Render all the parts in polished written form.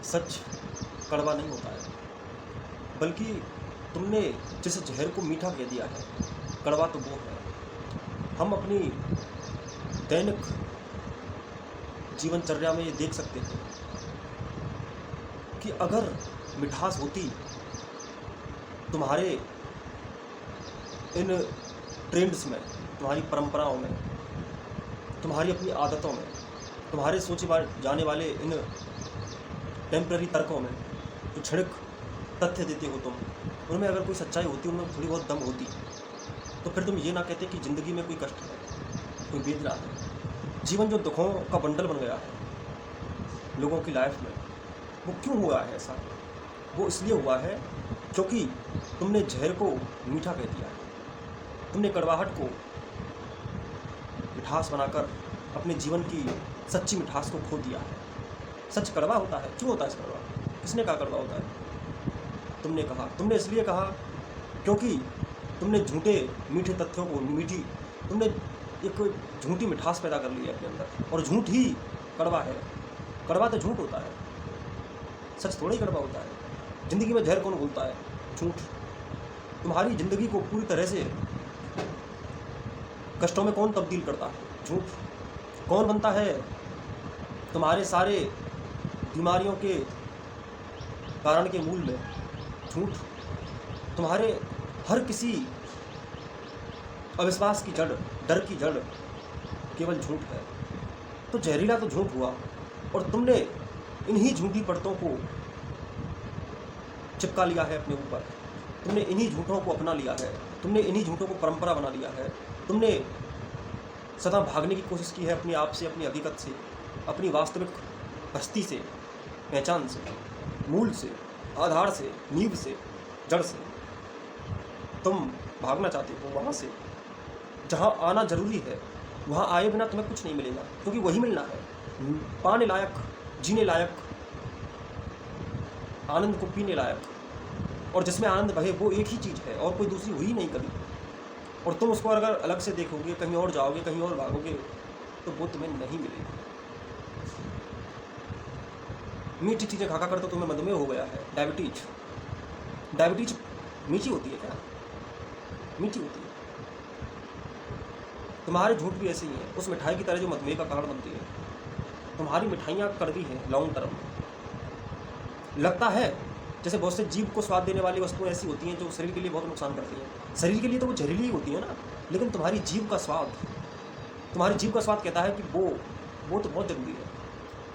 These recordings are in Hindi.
सच कड़वा नहीं होता है, बल्कि तुमने जिस जहर को मीठा कह दिया है, कड़वा तो वो है। हम अपनी दैनिक जीवनचर्या में ये देख सकते हैं कि अगर मिठास होती तुम्हारे इन ट्रेंड्स में, तुम्हारी परंपराओं में, तुम्हारी अपनी आदतों में, तुम्हारे सोचे जाने वाले इन टेम्पररी तर्कों में, जो क्षणिक तथ्य देते हो तुम, उनमें अगर कोई सच्चाई होती, उनमें थोड़ी बहुत दम होती, तो फिर तुम ये ना कहते कि ज़िंदगी में कोई कष्ट है, कोई वेदना है। जीवन जो दुखों का बंडल बन गया है लोगों की लाइफ में, वो क्यों हुआ है ऐसा? वो इसलिए हुआ है क्योंकि तुमने जहर को मीठा कह दिया है। तुमने कड़वाहट को मिठास बनाकर अपने जीवन की सच्ची मिठास को खो दिया है। सच कड़वा होता है, क्यों होता है कड़वा? किसने कहा कड़वा होता है? तुमने कहा। तुमने इसलिए कहा क्योंकि तुमने झूठे मीठे तथ्यों को तुमने एक झूठी मिठास पैदा कर ली है अपने अंदर, और झूठ ही कड़वा है। कड़वा तो झूठ होता है, सच थोड़ा ही कड़वा होता है। ज़िंदगी में जहर कौन घोलता है? झूठ। तुम्हारी ज़िंदगी को पूरी तरह से कष्टों में कौन तब्दील करता है? झूठ। कौन बनता है तुम्हारे सारे बीमारियों के कारण के मूल में? झूठ। तुम्हारे हर किसी अविश्वास की जड़, डर की जड़ केवल झूठ है। तो जहरीला तो झूठ हुआ, और तुमने इन्हीं झूठी परतों को चिपका लिया है अपने ऊपर। तुमने इन्हीं झूठों को अपना लिया है, तुमने इन्हीं झूठों को परंपरा बना लिया है। तुमने सदा भागने की कोशिश की है अपने आप से, अपनी हकीकत से, अपनी वास्तविक हस्ती से, पहचान से, मूल से, आधार से, नींव से, जड़ से। तुम भागना चाहते हो वहाँ से जहाँ आना जरूरी है। वहाँ आए बिना तुम्हें कुछ नहीं मिलेगा, क्योंकि वही मिलना है, पाने लायक, जीने लायक, आनंद को पीने लायक। और जिसमें आनंद बहे वो एक ही चीज़ है, और कोई दूसरी हुई नहीं कभी। और तुम उसको अगर अलग से देखोगे, कहीं और जाओगे, कहीं और भागोगे, तो वो तुम्हें नहीं मिलेगी। मीठी चीज़ें खा कर तो तुम्हें मधुमेह हो गया है, डायबिटीज। डायबिटीज मीठी होती है क्या? मीठी होती है। तुम्हारे झूठ भी ऐसे ही हैं, उस मिठाई की तरह जो मधुमेह का कारण बनती है। तुम्हारी मिठाइयाँ कड़वी हैं लॉन्ग टर्म में। लगता है जैसे बहुत से जीभ को स्वाद देने वाली वस्तुएं ऐसी होती हैं जो शरीर के लिए बहुत नुकसान करती हैं। शरीर के लिए तो वो जहरीली ही होती है ना, लेकिन तुम्हारी जीभ का स्वाद कहता है कि वो तो बहुत ज़रूरी है।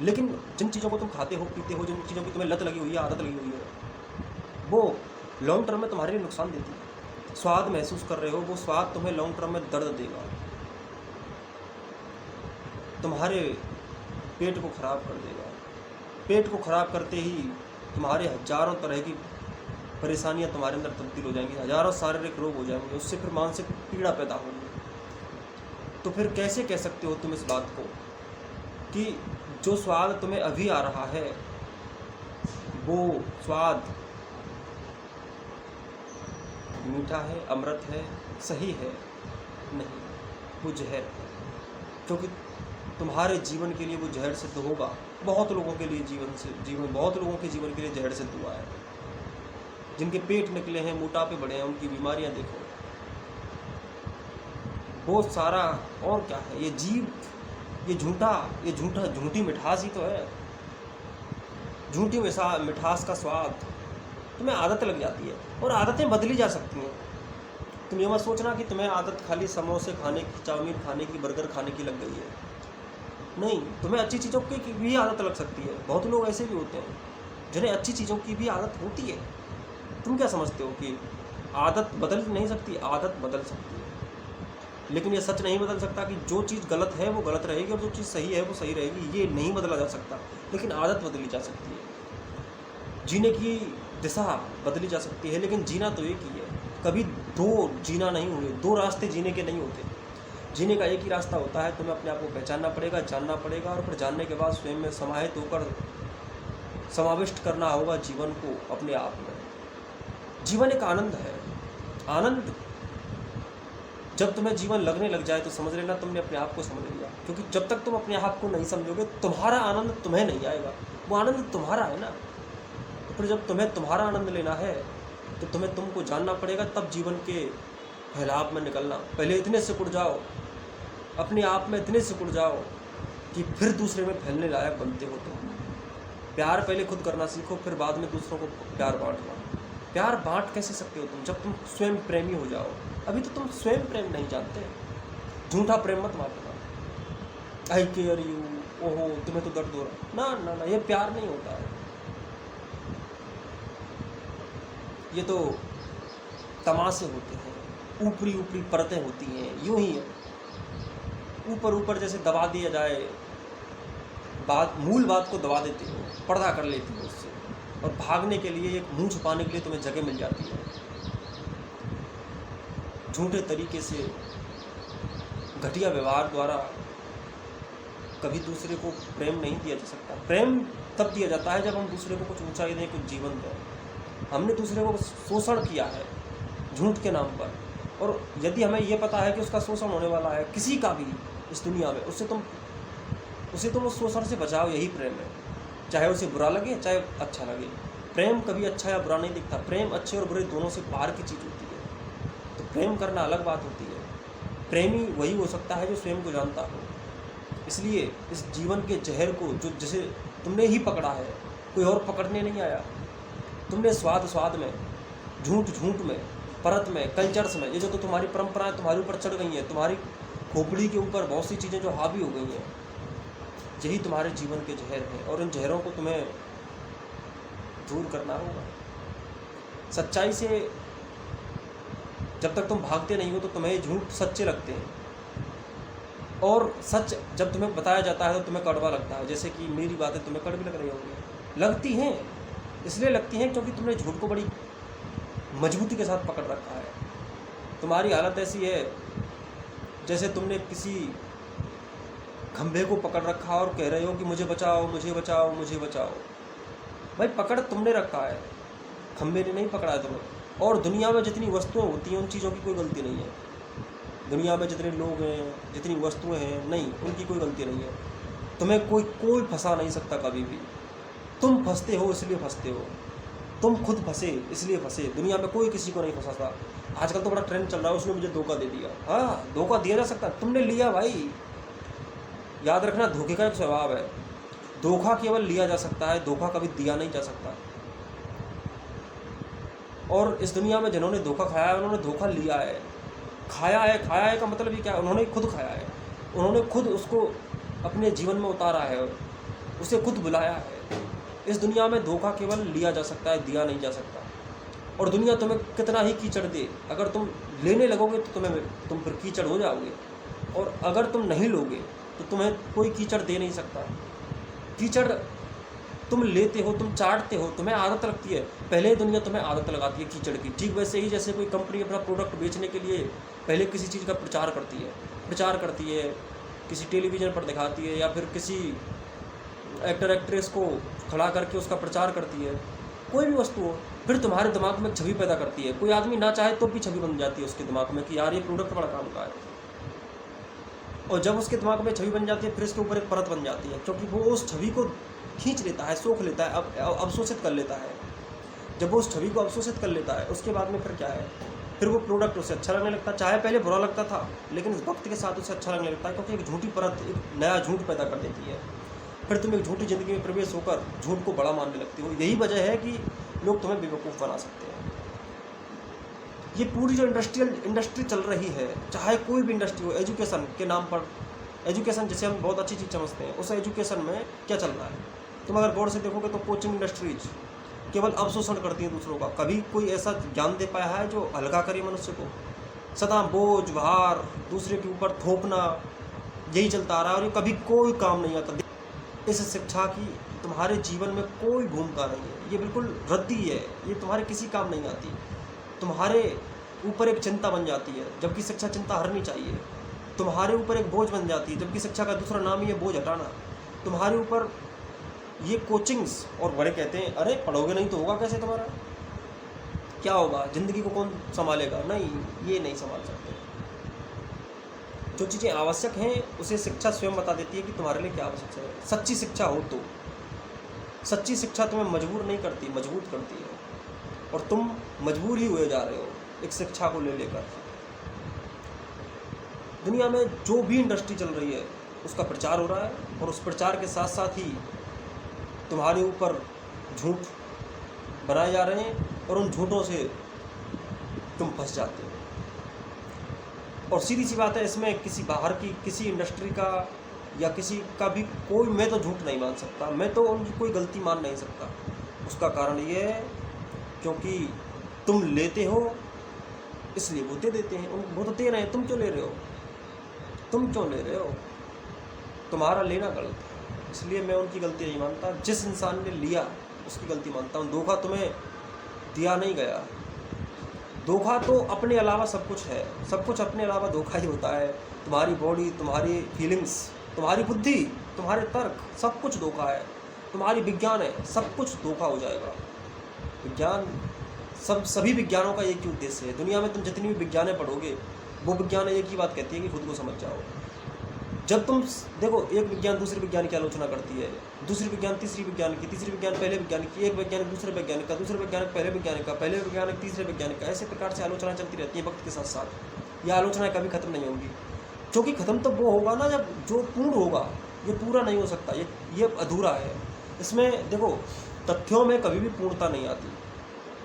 लेकिन जिन चीज़ों को तुम खाते हो, पीते हो, जिन चीज़ों की तुम्हें लत लगी हुई है, आदत लगी हुई है, वो लॉन्ग टर्म में तुम्हारे लिए नुकसान देती है। स्वाद महसूस कर रहे हो, वो स्वाद तुम्हें लॉन्ग टर्म में दर्द देगा, तुम्हारे पेट को खराब कर देगा। पेट को खराब करते ही तुम्हारे हजारों तरह की परेशानियां तुम्हारे अंदर तब्दील हो जाएंगी, हजारों शारीरिक रोग हो जाएंगे, उससे फिर मानसिक पीड़ा पैदा होगी। तो फिर कैसे कह सकते हो तुम इस बात को कि जो स्वाद तुम्हें अभी आ रहा है वो स्वाद मीठा है, अमृत है, सही है? नहीं, वो जहर है। क्योंकि तुम्हारे जीवन के लिए वो जहर सिद्ध होगा। बहुत लोगों के लिए बहुत लोगों के जीवन के लिए जहर सिद्ध हुआ है। जिनके पेट निकले हैं, मोटापे बढ़े हैं, उनकी बीमारियां देखो। वो सारा और क्या है? ये जीव, ये झूठी मिठास ही तो है। झूठी मिठास का स्वाद तुम्हें आदत लग जाती है, और आदतें बदली जा सकती हैं। तुम ये मत सोचना कि तुम्हें आदत खाली समोसे खाने की, चाउमीन खाने की, बर्गर खाने की लग गई है। नहीं, तुम्हें अच्छी चीज़ों की भी आदत लग सकती है। बहुत लोग ऐसे भी होते हैं जिन्हें अच्छी चीज़ों की भी आदत होती है। तुम क्या समझते हो कि आदत बदल नहीं सकती? आदत बदल सकती है, लेकिन ये सच नहीं बदल सकता कि जो चीज़ गलत है वो गलत रहेगी और जो चीज़ सही है वो सही रहेगी। ये नहीं बदला जा सकता, लेकिन आदत बदली जा सकती है। जीने की दिशा बदली जा सकती है, लेकिन जीना तो एक ही है। कभी दो जीना नहीं हुए, दो रास्ते जीने के नहीं होते। जीने का एक ही रास्ता होता है। तुम्हें अपने आप को पहचानना पड़ेगा, जानना पड़ेगा, और फिर जानने के बाद स्वयं में समाहित होकर समाविष्ट करना होगा जीवन को अपने आप में। जीवन एक आनंद है। आनंद जब तुम्हें जीवन लगने लग जाए तो समझ लेना तुमने अपने आप को समझ लिया, क्योंकि जब तक तुम अपने आप को नहीं समझोगे तुम्हारा आनंद तुम्हें नहीं आएगा। वो आनंद तुम्हारा है ना। तो फिर जब तुम्हें तुम्हारा आनंद लेना है तो तुम्हें तुमको जानना पड़ेगा, तब जीवन के फैलाव में निकलना। पहले इतने सिकुड़ जाओ, अपने आप में इतने सिकुड़ जाओ कि फिर दूसरे में फैलने लायक बनते हो तुम। प्यार पहले खुद करना सीखो, फिर बाद में दूसरों को प्यार बांटना। प्यार बांट कैसे सकते हो तुम, जब तुम स्वयं प्रेमी हो जाओ। अभी तो तुम स्वयं प्रेम नहीं जानते। झूठा प्रेम मत बांटना, आई केयर यू, ओहो तुम्हें तो दर्द हो रहा, ना ना ना, ये प्यार नहीं होता है। ये तो तमाशे होते हैं, ऊपरी ऊपरी परतें होती हैं, यूं ही है। ऊपर ऊपर जैसे दबा दिया जाए बात, मूल बात को दबा देते हो, पर्दा कर लेते हो उससे, और भागने के लिए, एक मुंह छुपाने के लिए तुम्हें जगह मिल जाती है। झूठे तरीके से, घटिया व्यवहार द्वारा कभी दूसरे को प्रेम नहीं दिया जा सकता। प्रेम तब दिया जाता है जब हम दूसरे को कुछ ऊंचाई दें, कुछ जीवन दें। हमने दूसरे को शोषण किया है झूठ के नाम पर, और यदि हमें ये पता है कि उसका शोषण होने वाला है, किसी का भी इस दुनिया में, उसे तुम उस शोषण से बचाओ। यही प्रेम है, चाहे उसे बुरा लगे चाहे अच्छा लगे। प्रेम कभी अच्छा या बुरा नहीं दिखता। प्रेम अच्छे और बुरे दोनों से पार की चीज़ होती है। तो प्रेम करना अलग बात होती है। प्रेमी वही हो सकता है जो स्वयं को जानता हो। इसलिए इस जीवन के जहर को, जो जैसे तुमने ही पकड़ा है, कोई और पकड़ने नहीं आया। तुमने स्वाद स्वाद में, झूठ झूठ में, परत में, कल्चर्स में, ये जो तो तुम्हारी परंपराएं तुम्हारे ऊपर चढ़ गई हैं, तुम्हारी खोपड़ी के ऊपर बहुत सी चीज़ें जो हावी हो गई हैं, यही तुम्हारे जीवन के जहर हैं। और इन जहरों को तुम्हें दूर करना होगा। सच्चाई से जब तक तुम भागते नहीं हो तो तुम्हें झूठ सच्चे लगते हैं, और सच जब तुम्हें बताया जाता है तो तुम्हें कड़वा लगता है। जैसे कि मेरी बातें तुम्हें कड़वी लग रही होंगी, लगती हैं, इसलिए लगती हैं क्योंकि तुमने झूठ को बड़ी मजबूती के साथ पकड़ रखा है। तुम्हारी हालत ऐसी है जैसे तुमने किसी खंभे को पकड़ रखा और कह रहे हो कि मुझे बचाओ, मुझे बचाओ, मुझे बचाओ। भाई पकड़ तुमने रखा है, खंभे ने नहीं पकड़ा है तुम्हें। और दुनिया में जितनी वस्तुएं होती हैं उन चीज़ों की कोई गलती नहीं है। दुनिया में जितने लोग हैं, जितनी वस्तुएं हैं, नहीं, उनकी कोई गलती नहीं है। तुम्हें कोई फंसा नहीं सकता कभी भी। तुम फंसते हो इसलिए फंसते हो, तुम खुद फंसे इसलिए फंसे। दुनिया में कोई किसी को नहीं फंसाता। आजकल तो बड़ा ट्रेंड चल रहा है, उसने मुझे धोखा दे दिया। हाँ, धोखा दिया जा सकता, तुमने लिया भाई। याद रखना, धोखे का एक स्वभाव है। धोखा केवल लिया जा सकता है, धोखा कभी दिया नहीं जा सकता। और इस दुनिया में जिन्होंने धोखा खाया है उन्होंने धोखा लिया है। खाया है का मतलब ये क्या है? उन्होंने खुद खाया है, उन्होंने खुद उसको अपने जीवन में उतारा है, उसे खुद बुलाया है। इस दुनिया में धोखा केवल लिया जा सकता है, दिया नहीं जा सकता। और दुनिया तुम्हें कितना ही कीचड़ दे, अगर तुम लेने लगोगे तो तुम फिर कीचड़ हो जाओगे, और अगर तुम नहीं लोगे तो तुम्हें कोई कीचड़ दे नहीं सकता। कीचड़ तुम लेते हो, तुम चाटते हो, तुम्हें आदत लगती है। पहले दुनिया तुम्हें आदत लगाती है कीचड़ की। ठीक वैसे ही जैसे कोई कंपनी अपना प्रोडक्ट बेचने के लिए पहले किसी चीज़ का प्रचार करती है, किसी टेलीविज़न पर दिखाती है, या फिर किसी एक्टर एक्ट्रेस को खड़ा करके उसका प्रचार करती है। कोई भी वस्तु हो, फिर तुम्हारे दिमाग में छवि पैदा करती है। कोई आदमी ना चाहे तो भी छवि बन जाती है उसके दिमाग में कि यार ये प्रोडक्ट बड़ा काम का है। और जब उसके दिमाग में छवि बन जाती है, फिर इसके ऊपर एक परत बन जाती है, क्योंकि वो उस छवि को खींच लेता है, सोख लेता है, अवशोषित कर लेता है। जब वो उस छवि को अवशोषित कर लेता है, उसके बाद में फिर क्या है, फिर वो प्रोडक्ट उसे अच्छा लगने लगता है। चाहे पहले बुरा लगता था, लेकिन इस वक्त के साथ उसे अच्छा लगने लगता है, क्योंकि एक झूठी परत एक नया झूठ पैदा कर देती है। फिर तुम एक झूठी ज़िंदगी में प्रवेश होकर झूठ को बड़ा मानने लगती हो। यही वजह है कि लोग तुम्हें बेवकूफ़ बना सकते हैं। ये पूरी जो इंडस्ट्री चल रही है, चाहे कोई भी इंडस्ट्री हो, एजुकेशन के नाम पर, एजुकेशन जैसे हम बहुत अच्छी चीज़ समझते हैं, उस एजुकेशन में क्या चल रहा है? तुम अगर गौर से देखोगे तो कोचिंग इंडस्ट्रीज केवल अवशोषण करती हैं दूसरों का। कभी कोई ऐसा ज्ञान दे पाया है जो हल्का करे मनुष्य को? सदा बोझ भार दूसरे के ऊपर थोपना, यही चलता आ रहा है, और ये कभी कोई काम नहीं आता। इस शिक्षा की तुम्हारे जीवन में कोई भूमिका नहीं है, ये बिल्कुल रद्दी है, ये तुम्हारे किसी काम नहीं आती। तुम्हारे ऊपर एक चिंता बन जाती है, जबकि शिक्षा चिंता हरनी चाहिए। तुम्हारे ऊपर एक बोझ बन जाती है, जबकि शिक्षा का दूसरा नाम ही है बोझ हटाना। तुम्हारे ऊपर ये कोचिंग्स, और बड़े कहते हैं अरे पढ़ोगे नहीं तो होगा कैसे, तुम्हारा क्या होगा, ज़िंदगी को कौन संभालेगा? नहीं, ये नहीं संभाल सकते। जो चीज़ें आवश्यक हैं उसे शिक्षा स्वयं बता देती है कि तुम्हारे लिए क्या आवश्यक है। सच्ची शिक्षा हो तो सच्ची शिक्षा तुम्हें मजबूर नहीं करती, मजबूत करती है। और तुम मजबूर ही हुए जा रहे हो एक शिक्षा को ले लेकर। दुनिया में जो भी इंडस्ट्री चल रही है उसका प्रचार हो रहा है, और उस प्रचार के साथ साथ ही तुम्हारे ऊपर झूठ बनाए जा रहे हैं, और उन झूठों से तुम फंस जाते हो। और सीधी सी बात है, इसमें किसी बाहर की किसी इंडस्ट्री का या किसी का भी कोई, मैं तो झूठ नहीं मान सकता, मैं तो उनकी कोई गलती मान नहीं सकता। उसका कारण ये है क्योंकि तुम लेते हो इसलिए वो दे देते हैं। वो तो दे रहे हैं, तुम क्यों ले रहे हो? तुम क्यों ले रहे हो? तुम्हारा लेना गलत है, इसलिए मैं उनकी गलती नहीं मानता। जिस इंसान ने लिया उसकी गलती मानता हूँ। धोखा तुम्हें दिया नहीं गया। धोखा तो अपने अलावा सब कुछ है, सब कुछ अपने अलावा धोखा ही होता है। तुम्हारी बॉडी, तुम्हारी फीलिंग्स, तुम्हारी बुद्धि, तुम्हारे तर्क, सब कुछ धोखा है। तुम्हारी विज्ञान है, सब कुछ धोखा हो जाएगा। विज्ञान, सभी विज्ञानों का एक ही उद्देश्य है। दुनिया में तुम जितनी भी विज्ञानें पढ़ोगे, वो विज्ञान एक ही बात कहती है कि खुद को समझ जाओ। जब तुम देखो, एक विज्ञान दूसरे विज्ञान की आलोचना करती है, दूसरी विज्ञान तीसरी विज्ञान की, तीसरी विज्ञान पहले विज्ञान की, एक वैज्ञानिक दूसरे वैज्ञानिक का, दूसरे वैज्ञानिक पहले वैज्ञानिक का, पहले वैज्ञानिक तीसरे वैज्ञानिक का। ऐसे प्रकार से आलोचना चलती रहती है वक्त के साथ साथ। यह आलोचनाएं कभी खत्म नहीं होंगी, क्योंकि खत्म तो वो होगा ना जब जो पूर्ण होगा। ये पूरा नहीं हो सकता, ये अधूरा है। इसमें देखो, तथ्यों में कभी भी पूर्णता नहीं आती।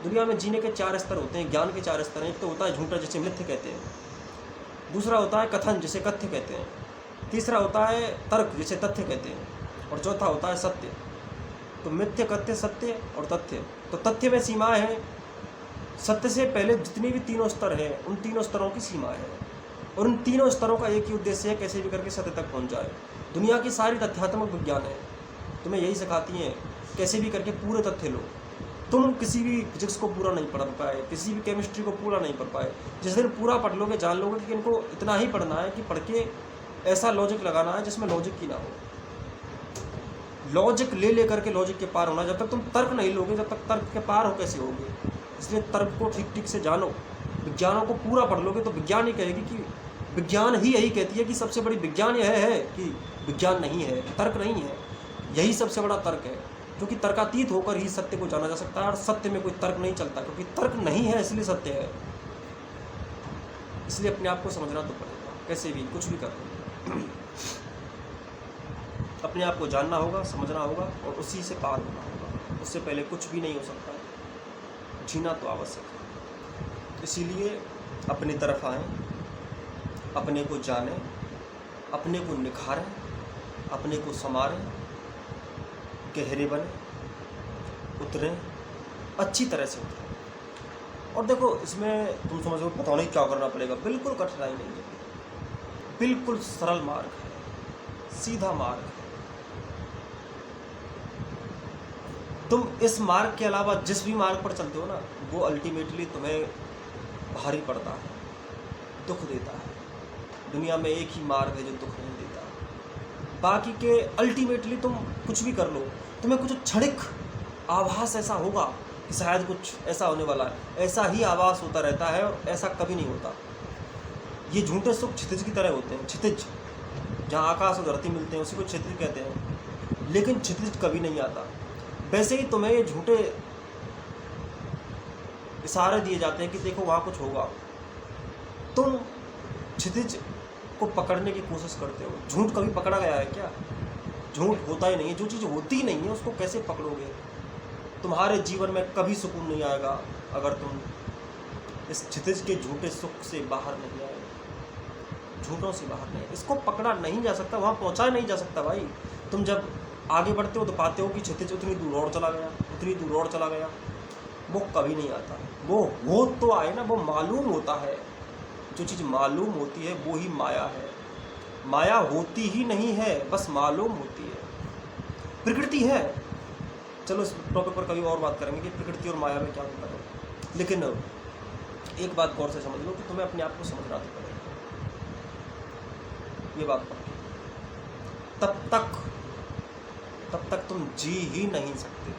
दुनिया में जीने के 4 स्तर होते हैं, ज्ञान के 4 स्तर हैं। एक तो होता है झूठा, जिसे मिथ्य कहते हैं। दूसरा होता है कथन, जिसे कथ्य कहते हैं। तीसरा होता है तर्क, जिसे तथ्य कहते हैं। और चौथा होता है सत्य। तो मिथ्य, कथ्य, सत्य और तथ्य। तो तथ्य में सीमाएं हैं। सत्य से पहले जितने भी तीनों स्तर हैं, उन तीनों स्तरों की सीमाएं हैं, और उन तीनों स्तरों का एक ही उद्देश्य है, कैसे भी करके सत्य तक पहुंच जाए। दुनिया की सारी तथ्यात्मक विज्ञान है तुम्हें यही सिखाती हैं, कैसे भी करके पूरे तथ्य लो। तुम किसी भी फिजिक्स को पूरा नहीं पढ़ पाए, किसी भी केमिस्ट्री को पूरा नहीं पढ़ पाए। जिस दिन पूरा पढ़ लोगे, जान लोगे कि इनको इतना ही पढ़ना है कि पढ़ के ऐसा लॉजिक लगाना है जिसमें लॉजिक की ना हो। लॉजिक ले लेकर के लॉजिक के पार होना। जब तक तुम तर्क नहीं लोगे, जब तक तर्क के पार हो कैसे होगे? इसलिए तर्क को ठीक ठीक से जानो। विज्ञानों को पूरा पढ़ लोगे तो विज्ञान ही कहेगी कि विज्ञान ही यही कहती है कि सबसे बड़ी विज्ञान यह है कि विज्ञान नहीं है, तर्क नहीं है। यही सबसे बड़ा तर्क है, क्योंकि तर्कातीत होकर ही सत्य को जाना जा सकता है। और सत्य में कोई तर्क नहीं चलता, क्योंकि तर्क नहीं है इसलिए सत्य है। इसलिए अपने आप को समझना तो पड़ेगा, कैसे भी कुछ भी कर अपने आप को जानना होगा, समझना होगा, और उसी से पार होना होगा। उससे पहले कुछ भी नहीं हो सकता है। जीना तो आवश्यक है। इसीलिए अपनी तरफ आएं, अपने को जानें, अपने को निखारें, अपने को संवारें, गहरे बने, उतरें, अच्छी तरह से उतरें। और देखो, इसमें तुम समझो पता नहीं क्या करना पड़ेगा, बिल्कुल कठिनाई नहीं है, बिल्कुल सरल मार्ग है, सीधा मार्ग है। तुम इस मार्ग के अलावा जिस भी मार्ग पर चलते हो ना, वो अल्टीमेटली तुम्हें भारी पड़ता है, दुख देता है। दुनिया में एक ही मार्ग है जो दुख नहीं देता। बाकी के अल्टीमेटली तुम कुछ भी कर लो, तुम्हें कुछ क्षणिक आभास ऐसा होगा कि शायद कुछ ऐसा होने वाला है। ऐसा ही आभास होता रहता है, और ऐसा कभी नहीं होता। ये झूठे सुख क्षितिज की तरह होते हैं। क्षितिज, जहाँ आकाश और धरती मिलते हैं, उसी को क्षितिज कहते हैं। लेकिन क्षितिज कभी नहीं आता। वैसे ही तुम्हें ये झूठे इशारे दिए जाते हैं कि देखो वहाँ कुछ होगा। तुम क्षितिज को पकड़ने की कोशिश करते हो। झूठ कभी पकड़ा गया है क्या? झूठ होता ही नहीं है। जो चीज़ होती ही नहीं है उसको कैसे पकड़ोगे? तुम्हारे जीवन में कभी सुकून नहीं आएगा अगर तुम इस क्षितिज के झूठे सुख से बाहर नहीं आए, झूठों से बाहर नहीं। इसको पकड़ा नहीं जा सकता, वहाँ पहुँचा नहीं जा सकता भाई। तुम जब आगे बढ़ते हो तो पाते हो कि क्षितिज उतनी दूर और चला गया, उतनी दूर और चला गया। वो कभी नहीं आता। वो तो आए ना, वो मालूम होता है। जो चीज़ मालूम होती है वो ही माया है। माया होती ही नहीं है, बस मालूम होती है। प्रकृति है। चलो इस टॉपिक पर कभी और बात करेंगे कि प्रकृति और माया में क्या अंतर है। लेकिन एक बात गौर से समझ लो कि तुम्हें अपने आप को समझना तो पड़ेगा, ये बात पक्की। तब तक तुम जी ही नहीं सकते।